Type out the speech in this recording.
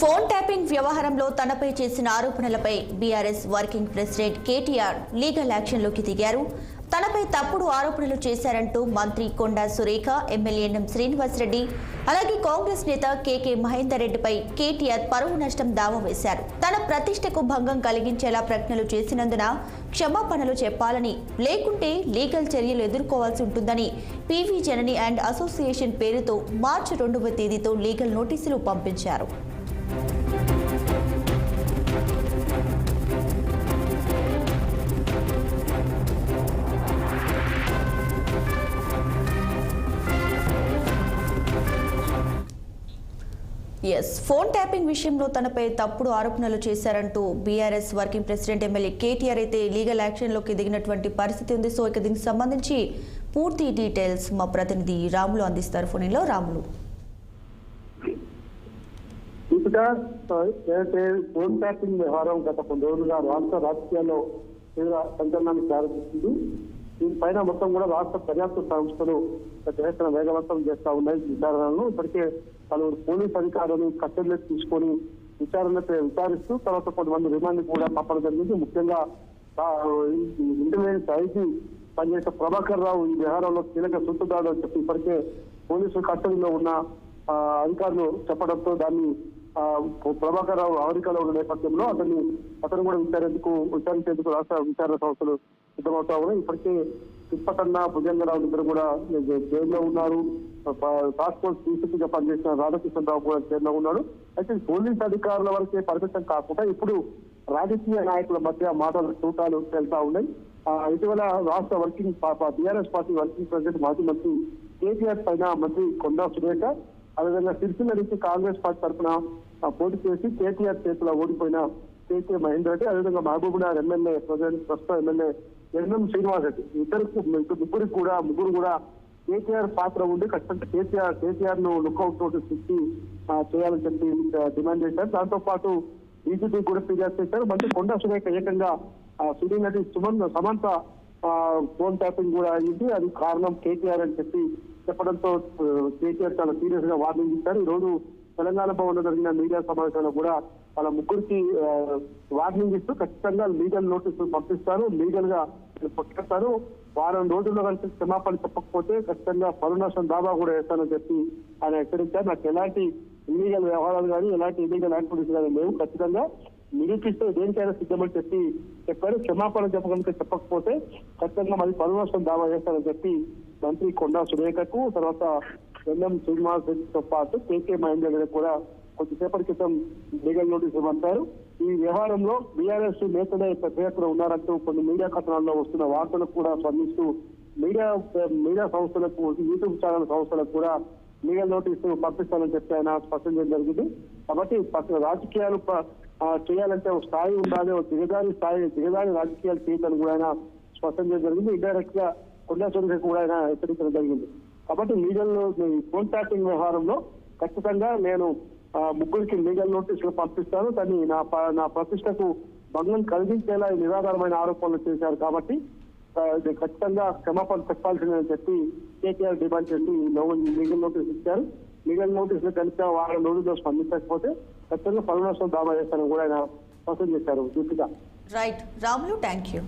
Phone tapping వ్యవహారంలో తనపై చేసిన ఆరోపణలపై BRS working president KTR legal యాక్షన్లోకి దిగారు. తనపై తప్పుడు ఆరోపణలు చేశారంటూ మంత్రి కొండా సురేఖ, ఎమ్మెల్యే ఎన్ఎం శ్రీనివాసరెడ్డి, అలాగే కాంగ్రెస్ నేత కేకే మహేందర్ రెడ్డిపై కేటీఆర్ పరువు నష్టం దావా వేశారు. తన ప్రతిష్టకు భంగం కలిగించేలా ప్రకటనలు చేసినందున క్షమాపణలు చెప్పాలని, లేకుంటే లీగల్ చర్యలు ఎదుర్కోవాల్సి ఉంటుందని పీవీ జనని అండ్ అసోసియేషన్ పేరుతో మార్చి 2వ తేదీతో లీగల్ నోటీసులు పంపించారు. ఫోన్ ట్యాపింగ్ విషయంలో తనపై తప్పుడు ఆరోపణలు చేశారంటూ BRS working president MLA KTR అయితే లీగల్ యాక్షన్లోకి దిగినటువంటి పరిస్థితి ఉంది. సో ఇక దీనికి సంబంధించి పూర్తి డీటెయిల్స్ మా ప్రతినిధి రాములు అందిస్తారు. ఫోన్లో రాములు. ఫోన్ ట్యాపింగ్ వ్యవహారం గత కొన్ని రోజులుగా రాష్ట్ర రాజకీయాల్లో తీవ్ర సంచలనాన్ని ప్రారంభిస్తుంది. దీనిపైన మొత్తం కూడా రాష్ట్ర దర్యాప్తు సంస్థలు ప్రయత్న వేగవంతం చేస్తా ఉన్నాయి విచారణలను. ఇప్పటికే పలువురు పోలీస్ అధికారులను కస్టడీలోకి తీసుకొని విచారిస్తూ తర్వాత కొంతమంది రిమాండ్ కూడా పంపడం జరిగింది. ముఖ్యంగా ఇంటర్మీడియట్ ఐజీ పనిచేసే ప్రభాకర్ రావు ఈ వ్యవహారంలో కీలక సూత్రధారులు అని చెప్పి ఇప్పటికే పోలీసు కస్టడీలో ఉన్న అధికారులు చెప్పడంతో దాన్ని ప్రభాకర్ రావు అమెరికాలో ఉన్న నేపథ్యంలో అతను కూడా విచారించేందుకు రాష్ట్ర విచారణ సంస్థలు సిద్ధమవుతా ఉన్నాయి. ఇప్పటికే తిప్పకన్నా భుజంగరావు ఇద్దరు కూడా జైల్లో ఉన్నారు. టాస్క్ ఫోర్స్ డీసీపీగా పనిచేసిన రాధాకృష్ణరావు కూడా జైల్లో ఉన్నాడు. అయితే పోలీస్ అధికారుల వరకే పరిమితం కాకుండా ఇప్పుడు రాజకీయ నాయకుల మధ్య మాటలు చూటాలు వెళ్తా ఉన్నాయి. ఇటీవల రాష్ట్ర బీఆర్ఎస్ పార్టీ వర్కింగ్ ప్రెసిడెంట్ మాజీ మంత్రి కేటీఆర్ పైన మంత్రి కొండా సురేఖ, అదేవిధంగా సిరిసిల్ల నుంచి కాంగ్రెస్ పార్టీ తరఫున పోటీ చేసి కేటీఆర్ చేతిలో ఓడిపోయిన కేకే మహేందర్ రెడ్డి, అదేవిధంగా మహబూబ్నగర్ ఎమ్మెల్యే ప్రస్తుతం ఎమ్మెల్యే ఎన్ఎం శ్రీనివాసరెడ్డి ముగ్గురు కూడా కేటీఆర్ పాత్ర ఉండి ఖచ్చితంగా కేటీఆర్ ను లుక్అవుట్ నోటీస్ ఇచ్చి చేయాలని చెప్పి డిమాండ్ చేశారు. దాంతో పాటు బీజేపీ కూడా ఫిర్యాదు చేశారు. మంత్రి కొండా సురేఖ ఏకంగా సినీ నటి సమంత ఫోన్ ట్యాపింగ్ కూడా అయింది, అది కారణం కేటీఆర్ అని చెప్పడంతో కేటీఆర్ చాలా సీరియస్ గా వార్నింగ్ ఇచ్చారు. ఈ రోజు తెలంగాణ భవన్ లో జరిగిన మీడియా సమావేశంలో కూడా వాళ్ళ ముగ్గురికి వార్నింగ్ ఇస్తూ ఖచ్చితంగా లీగల్ నోటీసులు పంపిస్తారు, లీగల్ గా పట్టుకెళ్తారు, వారం రోజుల్లో కలిసి క్షమాపణ చెప్పకపోతే ఖచ్చితంగా పరువు దావా కూడా వేస్తానని చెప్పి ఆయన హెచ్చరించారు. నాకు ఎలాంటి ఇల్లీగల్ వ్యవహారాలు కానీ ఎలాంటి ఇల్లీగల్ యాక్టివిటీస్ కానీ లేవు, ఖచ్చితంగా నిరూపిస్తే దేనికైనా సిద్ధమని చెప్పారు. క్షమాపణ చెప్పకపోతే ఖచ్చితంగా మరి పరువు దావా చేస్తానని చెప్పి మంత్రి కొండా సురేఖకు, తర్వాత ఎన్ఎం శ్రీనివాస్ రెడ్డితో పాటు కేకే మహేందర్ రెడ్డి కూడా కొద్దిసేపటి క్రితం లీగల్ నోటీసులు పంపారు. ఈ వ్యవహారంలో బీఆర్ఎస్ నేతలే పెద్ద ఎత్తున ఉన్నారంటూ కొన్ని మీడియా కథనాల్లో వస్తున్న వార్తలకు కూడా స్పందిస్తూ మీడియా సంస్థలకు, యూట్యూబ్ ఛానల్ సంస్థలకు కూడా లీగల్ నోటీసు పంపిస్తానని చెప్పి ఆయన స్పష్టం చేయడం జరిగింది. కాబట్టి రాజకీయాలు చేయాలంటే ఒక స్థాయి ఉండాలి, ఒక దిగజారి రాజకీయాలు చేయడానికి కూడా ఆయన స్పష్టం చేయడం జరిగింది. ఇండైరెక్ట్ గా కొండా సురేఖ కూడా ఆయన హెచ్చరించడం జరిగింది. కాబట్టి లీగల్ ఫోన్ ట్యాపింగ్ వ్యవహారంలో ఖచ్చితంగా నేను ముగ్గురికి లీగల్ నోటీసులు పంపిస్తాను, కానీ నా ప్రతిష్టకు భంగం కలిగించేలా నిరాధారమైన ఆరోపణలు చేశారు కాబట్టి ఖచ్చితంగా క్షమాపణ చెప్పాల్సిందని చెప్పి కేటీఆర్ డిమాండ్ చేసి లీగల్ నోటీస్ ఇచ్చారు. లీగల్ నోటీసులు కనుక వారం రోజుల్లో స్పందించకపోతే ఖచ్చితంగా పరువు దావా చేస్తారని కూడా ఆయన స్పష్టం చేశారు. Right Ramulu, thank you.